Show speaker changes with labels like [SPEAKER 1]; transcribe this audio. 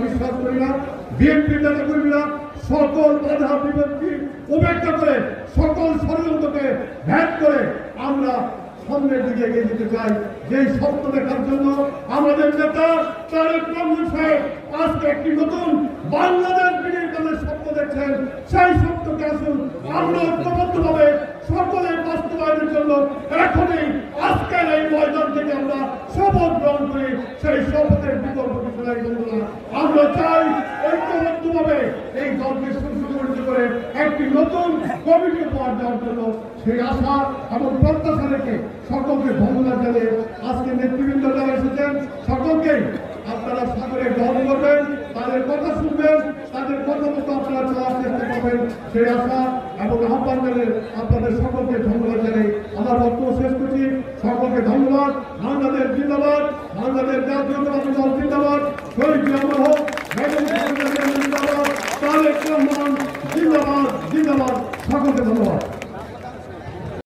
[SPEAKER 1] বিশ্বাস করি না। বিএনপি নেতাকর্মীরা সকল বাধা বিপত্তি উপেক্ষা করে সকল ষড়যন্ত্রকে ভেদ করে আমরা সামনের দিকে এগিয়ে যেতে চাই। যেই স্বপ্ন দেখার জন্য আমাদের নেতা তারেক রহমান সাহেব আজকে একটি নতুন বাংলাদেশ বিনির্মাণের স্বপ্ন দেখছেন, সেই স্বপ্নকে আসুন আমরা ঐক্যবদ্ধভাবে সকলের বাস্তবায়নের জন্য এখনই আজকের এই ময়দান থেকে আমরা শপথ গ্রহণ করি। সেই শপথের বিকল্প কিছু নাই বন্ধুরা। আমরা চাই ঐক্যবদ্ধভাবে এই দলকে সুসংগঠিত করে একটি নতুন কমিটি উপহার দেওয়ার জন্য। সেই আশা এবং প্রত্যাশা রেখে সকলকে ধন্যবাদ জানিয়ে আজকে নেতৃবৃন্দ যারা এসেছেন সকলকেই আপনারা সাগরে গ্রহণ করবেন, তাদের কথা শুনবেন, তাদের কথা মতো আপনারা চলার চেষ্টা করবেন সেই আশা এবং আহ্বান জানিয়ে আপনাদের সকলকে ধন্যবাদ জানাই আমার বক্তব্য শেষ করছি। সকলকে ধন্যবাদ। বাংলাদেশ জিন্দাবাদ, বাংলাদেশ জাতীয়তাবাদী দল জিন্দাবাদ, শহীদ জিয়াউর হোক, জিন্দাবাদ, তারেক রহমান জিন্দাবাদ, জিন্দাবাদ। সকলকে ধন্যবাদ।